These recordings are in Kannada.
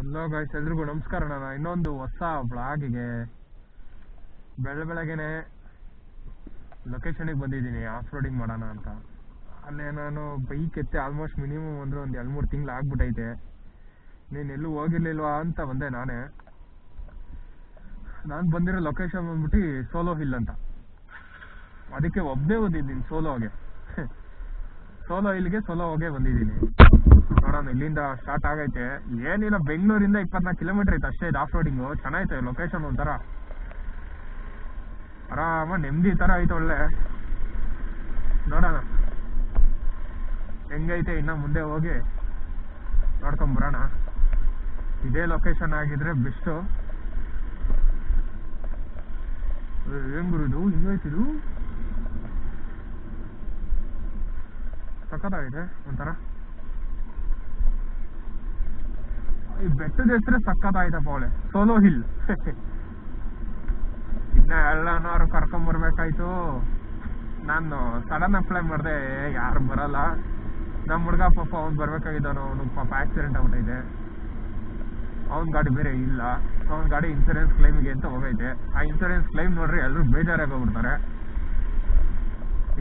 ಹಲೋ ಗೈಸ್, ಎಲ್ರಿಗೂ ನಮಸ್ಕಾರ. ನಾನು ಇನ್ನೊಂದು ಹೊಸ ಬ್ಲಾಗಿಗೆ ಬೆಳಗ್ಗೆನೆ ಲೊಕೇಶನಿಗೆ ಬಂದಿದ್ದೀನಿ ಆಫ್ ರೋಡಿಂಗ್ ಮಾಡೋಣ ಅಂತ. ಅಲ್ಲೇ ನಾನು ಬೈಕ್ ಎತ್ತೆ ಆಲ್ಮೋಸ್ಟ್ ಮಿನಿಮಮ್ ಅಂದರೆ ಒಂದು 2-3 ತಿಂಗಳು ಆಗ್ಬಿಟ್ಟೈತೆ. ನೀನು ಎಲ್ಲೂ ಹೋಗಿರ್ಲಿಲ್ವಾ ಅಂತ ಬಂದೆ. ನಾನು ಬಂದಿರೋ ಲೊಕೇಶನ್ ಬಂದ್ಬಿಟ್ಟು ಸೋಲೋ ಹಿಲ್ ಅಂತ. ಅದಕ್ಕೆ ಒಬ್ಬನೇ ಬಂದಿದ್ದೀನಿ ಸೋಲೋ ಹಿಲ್ಗೆ ಸೋಲೋ ಹೋಗೇ ಬಂದಿದ್ದೀನಿ. ನೋಡೋಣ, ಇಲ್ಲಿಂದ ಸ್ಟಾರ್ಟ್ ಆಗೈತೆ. ಏನಿಲ್ಲ, ಬೆಂಗಳೂರಿಂದ 24 ಕಿಲೋಮೀಟರ್ ಐತೆ ಅಷ್ಟೇ. ಇದು ಆಫ್ ರೋಡಿಂಗು ಚೆನ್ನಾಗೈತೆ ಲೊಕೇಶನ್. ಒಂಥರ ಆರಾಮ ನೆಮ್ಮದಿ ಥರ ಐತೆ, ಒಳ್ಳೆ. ನೋಡೋಣ ಹೆಂಗೈತೆ, ಇನ್ನು ಮುಂದೆ ಹೋಗಿ ನೋಡ್ಕೊಂಬರೋಣ. ಇದೇ ಲೊಕೇಶನ್ ಆಗಿದ್ರೆ ಬೆಸ್ಟು. ಏನ್ ಗುರುದು ಹಿಂಗೈತಿದು, ಸಖತ್ತಾಗಿದೆ ಒಂಥರ. ಈ ಬೆಟ್ಟದ ಹೆಸರು ಸಖತ್ತಾಯ್ತಪ್ಪ, ಅವಳೆ ಸೋಲೋ ಹಿಲ್. ಇನ್ನ ಎಲ್ಲಾರು ಕರ್ಕೊಂಬರ್ಬೇಕಾಯ್ತು. ನಾನು ಸಡನ್ ಅಪ್ಲೈ ಮಾಡಿದೆ, ಯಾರು ಬರಲ್ಲ. ನಮ್ಮ ಹುಡುಗ ಪಾಪ ಅವ್ನು ಬರ್ಬೇಕಾಗಿದ್ದಾನು, ಅವನು ಪಾಪ ಆಕ್ಸಿಡೆಂಟ್ ಆಗ್ಬಿಟ್ಟೈತೆ. ಅವ್ನ ಗಾಡಿ ಬೇರೆ ಇಲ್ಲ. ಅವ್ನ ಗಾಡಿ ಇನ್ಸೂರೆನ್ಸ್ ಕ್ಲೈಮಿಗೆ ಅಂತ ಹೋಗೈತೆ. ಆ ಇನ್ಸೂರೆನ್ಸ್ ಕ್ಲೈಮ್ ನೋಡ್ರಿ ಎಲ್ಲರೂ ಬೇಜಾರಾಗಿ ಹೋಗ್ಬಿಡ್ತಾರೆ.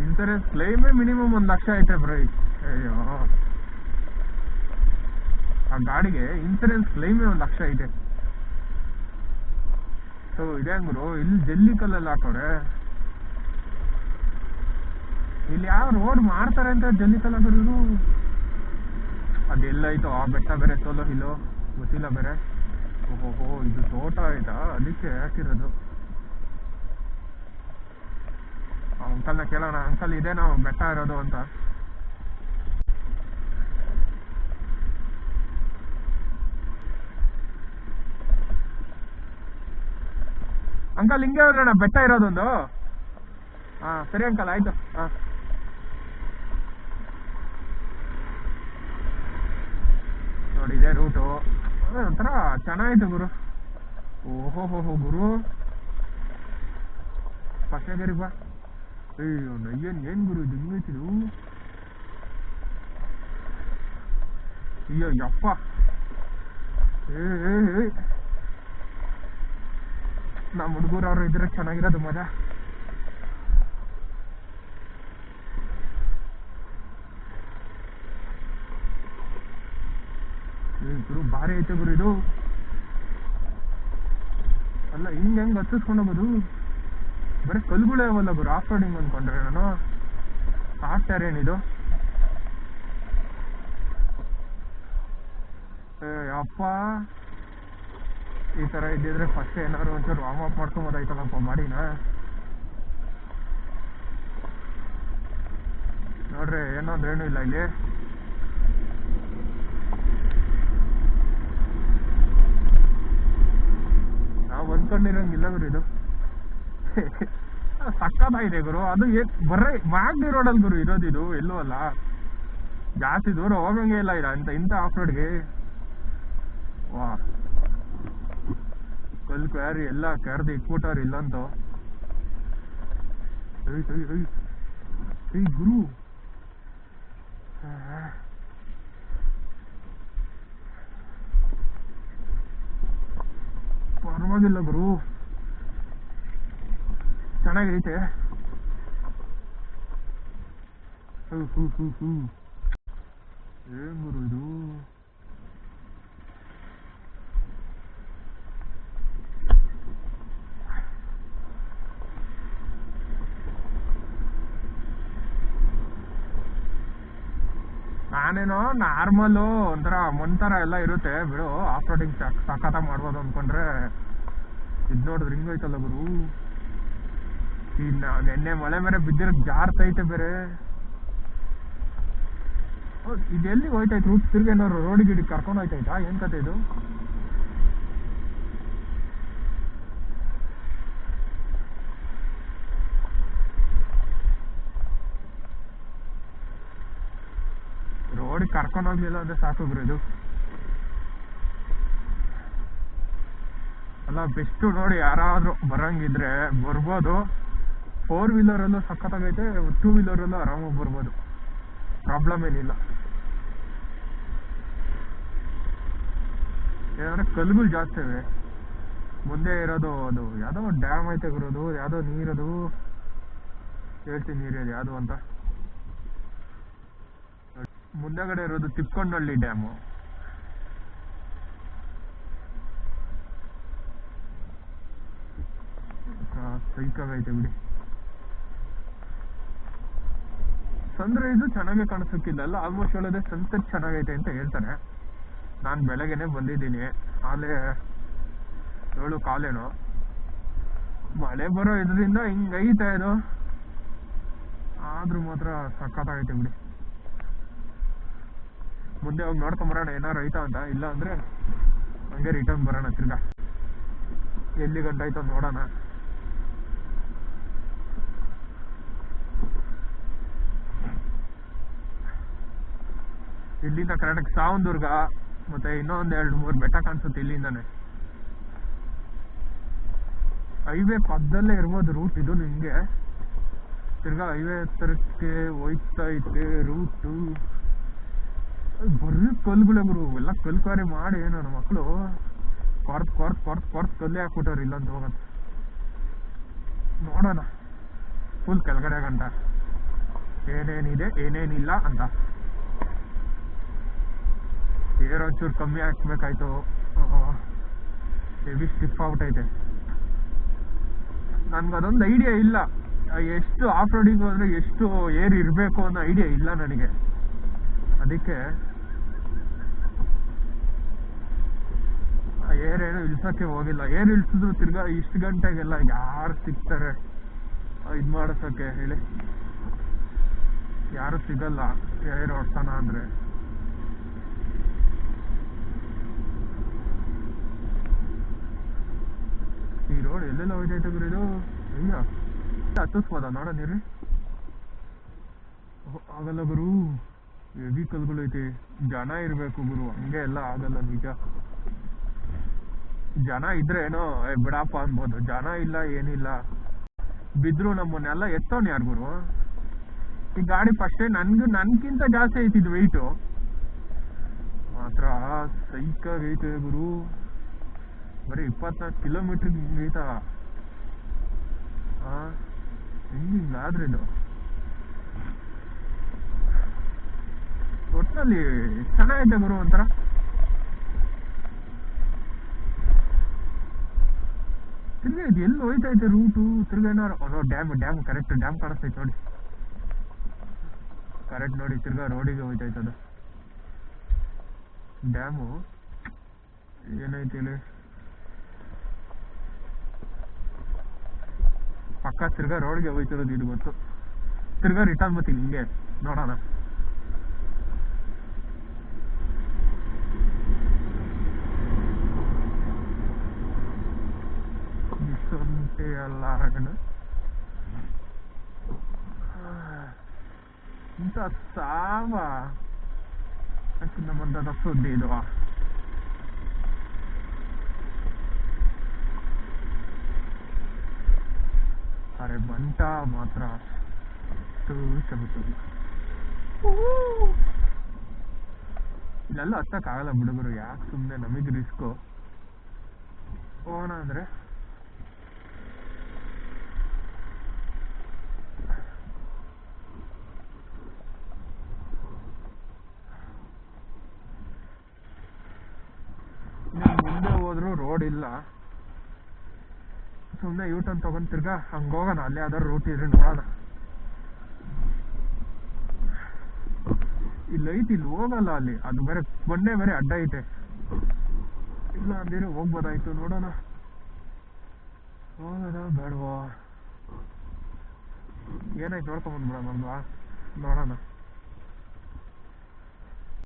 ಇನ್ಸೂರೆನ್ಸ್ ಕ್ಲೈಮೇ ಮಿನಿಮಮ್ 1 ಲಕ್ಷ ಐತೆ ಬ್ರೋ. ಅಯ್ಯೋ, ಆ ಗಾಡಿಗೆ ಇನ್ಸೂರೆನ್ಸ್ ಕ್ಲೈಮೇ 1 ಲಕ್ಷ ಐತೆ. ಸೊ ಇದೇ ಗುರು, ಇಲ್ಲಿ ಜಲ್ಲಿ ಕಲ್ಲಲ್ಲಿ ಹಾಕೋರೆ. ಇಲ್ಲಿ ಯಾವ ರೋಡ್ ಮಾಡ್ತಾರೆ ಅಂತ ಜಲ್ಲಿ ಕಲ್ಲ ಹಾಕೋರು. ಅದೆಲ್ಲೈತೋ ಆ ಬೆಟ್ಟ ಬೇರೆ ಸೋಲೋ ಹಿಲ್ಲು, ಗೊತ್ತಿಲ್ಲ ಬೇರೆ. ಓಹೋ, ಇದು ತೋಟ ಆಯ್ತಾ, ಅದಕ್ಕೆ ಹಾಕಿರೋದು. ಅಂಕಲ್ನ ಕೇಳೋಣ, ಅಂಕಲ್ ಇದೇನೋ ಬೆಟ್ಟ ಇರೋದು ಅಂತ. ಅಂಕಲ್ ಹಿಂಗೆ ಹೋದ್ರಣ್ಣ ಬೆಟ್ಟ ಇರೋದೊಂದು. ಹಾಂ ಸರಿ ಅಂಕಲ್, ಆಯ್ತು. ಹಾಂ ನೋಡಿ, ಇದೇ ರೂಟು. ಒಂಥರ ಚೆನ್ನಾಗಿತ್ತು ಗುರು. ಓಹೋ ಗುರು, ಫಸ್ಟ್ನೇಗರಿಗೆ ಬಾ. ಅಯ್ಯೋ ಏನ್ ಗುರು ಇದು ಹಿಂಗೈತಿದು. ಅಯ್ಯೋ ಯಪ್ಪ, ನಮ್ಮ ಹುಡುಗರು ಅವರು ಇದ್ರೆ ಚೆನ್ನಾಗಿರೋದು ಮಜಾ. ಗುರು ಭಾರಿ ಐತೆ ಗುರು ಇದು. ಅಲ್ಲ, ಹೆಂಗ್ ಹತ್ತಿಸ್ಕೊಂಡು ಹೋಗೋದು, ಬರೀ ಕಲ್ಗಳೇ ಅವಲ್ಲ ಗುರು. ಆಫ್ ರೋಡಿಂಗ್ ಅಂದ್ಕೊಂಡ್ರೆ ನಾನು ಸಾಫ್ಟ್ವೇರ್ ಏನಿದು. ಅಪ್ಪ, ಈ ಥರ ಇದ್ದಿದ್ರೆ ಫಸ್ಟ್ ಏನಾದ್ರು ಒಂಚೂರು ವಾರ್ಮ್ ಅಪ್ ಮಾಡ್ಕೊಂಬೋದಾಯ್ತಲ್ಲಪ್ಪ ಮಾಡಿನ. ನೋಡ್ರಿ, ಏನೋ ಇಲ್ಲ ಇಲ್ಲಿ. ನಾವು ಅಂದ್ಕೊಂಡಿರೋಂಗಿಲ್ಲ ಗುರು ಇದು. ಸಕ್ಕತ್ತಾಗಿದೆ ಗುರು. ಅದು ಬರ್ರೆ ಮಾಗ್ಡಿ ರೋಡಲ್ಲಿ ಗುರು ಇರೋದಿದು, ಎಲ್ಲೂ ಅಲ್ಲ. ಜಾಸ್ತಿ ದೂರ ಹೋಗಂಗೆ ಇಲ್ಲ ಇಲ್ಲ ಇಂಥ ಆಫ್ ರೋಡ್ಗೆ. ವಾ, ಕಲ್ ಕ್ವಾರಿ ಎಲ್ಲ ಕರ್ದು ಇಟ್ಬಿಟ್ಟವ್ರು ಇಲ್ಲಂತೂ. ಗುರು, ಪರವಾಗಿಲ್ಲ ಗುರು, ಚೆನ್ನಾಗೈತೆ. ಏನ್ ಗುರು ಇದು. ನಾನೇನೋ ನಾರ್ಮಲು ಒಂಥರ ಮೊಂಥರ ಎಲ್ಲ ಇರುತ್ತೆ ಬಿಡು. ಆಫ್ ರೋಡಿಂಗ್ ಸಖತ ಮಾಡ್ಬೋದು ಅಂದ್ಕೊಂಡ್ರೆ ಇದು ನೋಡಿದ್ರೆ ಹಿಂಗೈತಲ್ಲ ಗುರು. ನೆನ್ನೆ ಮಳೆ ಬೇರೆ ಬಿದ್ದಿರೋದು ಜಾರ್ತೈತೆ ಬೇರೆ. ಇದೆಲ್ಲಿ ಹೋಯ್ತಾಯ್ತು ರೂಟ್, ತಿರ್ಗೇನೋರು ರೋಡ್ ಗಿಡಿ ಕರ್ಕೊಂಡು ಹೋಯ್ತಾಯ್ತಾ, ಏನ್ ಕತೆ ಇದು. ರೋಡಿಗೆ ಕರ್ಕೊಂಡು ಹೋಗ್ಲಿಲ್ಲ ಅಂದ್ರೆ ಸಾಕು ಗುರು ಇದು. ಅಲ್ಲ, ಬೆಸ್ಟು ನೋಡಿ, ಯಾರಾದ್ರೂ ಬರಂಗಿದ್ರೆ ಬರ್ಬೋದು. 4 ವೀಲರಲ್ಲೂ ಸಖತ್ತಾಗೈತೆ, 2 ವೀಲರಲ್ಲೂ ಆರಾಮಾಗಿ ಬರ್ಬೋದು, ಪ್ರಾಬ್ಲಮ್ ಏನಿಲ್ಲ. ಏನಂದ್ರೆ ಕಲ್ಲುಗಳು ಜಾಸ್ತಿ ಇವೆ. ಮುಂದೆ ಇರೋದು ಅದು ಯಾವುದೋ ಡ್ಯಾಮ್ ಐತೆ ಗುರೋದು, ಯಾವುದೋ ನೀರದು ಹೇಳ್ತೀನಿ, ನೀರಿದೆ ಯಾವುದು ಅಂತ. ಮುಂದೆಗಡೆ ಇರೋದು ತಿಪ್ಪಕೊಂಡಳ್ಳಿ ಡ್ಯಾಮು. ಸೈಕಾಗೈತೆ ಬಿಡಿ. ಸನ್ರೈಸು ಚೆನ್ನಾಗೆ ಕಾಣಿಸೋಕ್ಕಿಲ್ಲ, ಆಲ್ಮೋಸ್ಟ್ ಹೇಳೋದೇ ಸನ್ಸೆಟ್ ಚೆನ್ನಾಗೈತೆ ಅಂತ ಹೇಳ್ತಾರೆ. ನಾನು ಬೆಳಗ್ಗೆನೆ ಬಂದಿದ್ದೀನಿ, ಆಲೇ 7 ಕಾಲೇನೋ. ಮಳೆ ಬರೋ ಇದರಿಂದ ಹಿಂಗೈತೆ ಇದು, ಆದ್ರೂ ಮಾತ್ರ ಸಖತ್ತಾಗೈತೆ ಬಿಡಿ. ಮುಂದೆ ಹೋಗಿ ನೋಡ್ಕೊಂಬರೋಣ ಏನಾರು ಐತಾ ಅಂತ, ಇಲ್ಲ ಅಂದ್ರೆ ಹಂಗೆ ರಿಟರ್ನ್ ಬರೋಣ ತಿರ್ಗಾ. ಎಲ್ಲಿ ಗಂಟ ಆಯ್ತು ನೋಡೋಣ. ಇಲ್ಲಿಂದ ಕರ್ನಾಟಕ ಸಾವನದುರ್ಗ ಮತ್ತೆ ಇನ್ನೊಂದು 2-3 ಬೆಟ್ಟ ಕಾಣಿಸುತ್ತೆ ಇಲ್ಲಿಂದಾನೆ. ಹೈವೇ ಪಕ್ಕದಲ್ಲೇ ಇರ್ಬೋದು ರೂಟ್ ಇದು. ನಿಮಗೆ ತಿರ್ಗಾ ಹೈವೇ ಹತ್ರಕ್ಕೆ ಹೋಯ್ತಾ ಐತೆ ರೂಟು. ಬರೀ ಕಲ್ಗುಳೆ ಗುರು, ಎಲ್ಲ ಕಲ್ಕಾರಿ ಮಾಡಿ ನನ್ನ ಮಕ್ಕಳು ಕೊರ್ತ್ ಕಲ್ಲೇ ಹಾಕ್ಬಿಟ್ಟವ್ರು ಇಲ್ಲಂತ ಹೋಗಂತ. ನೋಡೋಣ ಫುಲ್ ಕೆಳಗಡೆ ಗಂಟ ಏನೇನಿದೆ ಏನೇನಿಲ್ಲ ಅಂತ. ಏರ್ ಒಂಚೂರು ಕಮ್ಮಿ ಹಾಕ್ಬೇಕಾಯ್ತು, ಹೆವಿ ಸ್ಟಿಫ್ ಆಗ್ಬಿಟ್ಟೈತೆ. ನನ್ಗೆ ಅದೊಂದು ಐಡಿಯಾ ಇಲ್ಲ, ಎಷ್ಟು ಆಫ್ ರೋಡಿಂಗ್ ಹೋದ್ರೆ ಎಷ್ಟು ಏರ್ ಇರಬೇಕು ಅನ್ನೋ ಐಡಿಯಾ ಇಲ್ಲ ನನಗೆ. ಅದಕ್ಕೆ ಏರ್ ಏನು ಇಳ್ಸೋಕ್ಕೆ ಹೋಗಿಲ್ಲ. ಏರ್ ಇಳಿಸಿದ್ರು ತಿರ್ಗಾ ಇಷ್ಟು ಗಂಟೆಗೆಲ್ಲ ಯಾರು ಸಿಗ್ತಾರೆ ಇದು ಮಾಡಿಸೋಕ್ಕೆ ಹೇಳಿ? ಯಾರು ಸಿಗಲ್ಲ ಏರ್ ಓಡ್ಸೋಣ ಅಂದರೆ. ಈ ರೋಡ್ ಎಲ್ಲೆಲ್ಲ ಹೋಯ್ತೈತೆ ಗುರು ಇದು. ಅಯ್ಯ ಹತ್ತಿಸ್ಬೋದ ನೋಡ ನೀರು? ಆಗಲ್ಲ ಗುರು, ಹೆವಿ ಕಲ್ಗಳು ಐತಿ. ಜನ ಇರಬೇಕು ಗುರು, ಹಂಗೆ ಎಲ್ಲ ಆಗಲ್ಲ ನಿಜ. ಜನ ಇದ್ರೆ ಏನೋ ಬಿಡಪ್ಪ ಅನ್ಬೋದು, ಜನ ಇಲ್ಲ ಏನಿಲ್ಲ. ಬಿದ್ರು ನಮ್ಮನ್ನೆಲ್ಲ ಎತ್ತೋನ್ ಯಾರು ಗುರು? ಈ ಗಾಡಿ ಫಸ್ಟೇ ನನ್ಗಿಂತ ಜಾಸ್ತಿ ಐತಿದ್ ವೆಯ್ಟು ಮಾತ್ರ. ಸೈಕಾಗೈತೆ ಗುರು, ಬರೀ 24 ಕಿಲೋಮೀಟರ್ ಐತಾ? ಹಿಂಗಾದ್ರೆ ಇದು ಒಟ್ಟಿನಲ್ಲಿ ಚೆನ್ನಾಗೈತೆ ಗುರು ಒಂಥರ. ತಿರ್ಗಿ ಇದು ಎಲ್ಲಿ ಹೋಯ್ತೈತೆ ರೂಟು? ತಿರ್ಗಿ ಏನಾರು ಡ್ಯಾಮ್ ಕರೆಕ್ಟ್ ಡ್ಯಾಮ್ ಕಾಣಿಸ್ತೈತೆ ನೋಡಿ, ಕರೆಕ್ಟ್ ನೋಡಿ. ತಿರ್ಗಾ ರೋಡಿಗೆ ಹೋಯ್ತೈತೆ ಅದು ಡ್ಯಾಮು. ಏನೈತಿ ಇಲ್ಲಿ ಪಕ್ಕ? ತಿರ್ಗಾ ರೋಡ್ಗೆ ಹೋಯ್ತಿರೋದು ಇದು ಗೊತ್ತು. ತಿರ್ಗಾ ರಿಟರ್ನ್ ಬರ್ತೀನಿ ಹಿಂಗೆ ನೋಡೋಣ. ಎಲ್ಲ ಇಂಥ ಸಾವ ನಮ್ಮಂತ ಸುದ್ದಿ ಇದು. ಅರೆ ಬಂಟ ಮಾತ್ರ ಚಮಚುದು. ಇಲ್ಲೆಲ್ಲ ಹತ್ತಕ್ಕಾಗಲ್ಲ ಬಿಡುಗರು, ಯಾಕೆ ಸುಮ್ಮನೆ ನಮಗೆ ರಿಸ್ಕು. ಹೋಗೋಣ ಅಂದ್ರೆ ಮುಂದೆ ಹೋದ್ರು ರೋಡ್ ಇಲ್ಲ, ಸುಮ್ಮನೆ ಯೂಟರ್ನ್ ತಗೊಂಡ್ ತಿರ್ಗಾ ಹಂಗೆ ಹೋಗೋಣ. ಅಲ್ಲಿ ಯಾವ್ದಾರು ರೂಟ್ ಇದ್ರೆ ನೋಡೋಣ. ಇಲ್ಲಿ ಐತಿ, ಇಲ್ಲಿ ಹೋಗಲ್ಲ ಅಲ್ಲಿ, ಅದು ಬೇರೆ ಬಂಡೆ ಬೇರೆ ಅಡ್ಡ ಐತೆ. ಇಲ್ಲ ಅಂದಿರೋ ಹೋಗ್ಬೋದಾಯ್ತು. ನೋಡೋಣ ಹೋಗೋದ ಬೇಡವಾ, ಏನಾಯ್ತು ನೋಡ್ಕೊಂಬಂದ್ಬಿಡೋಣ ನೋಡೋಣ.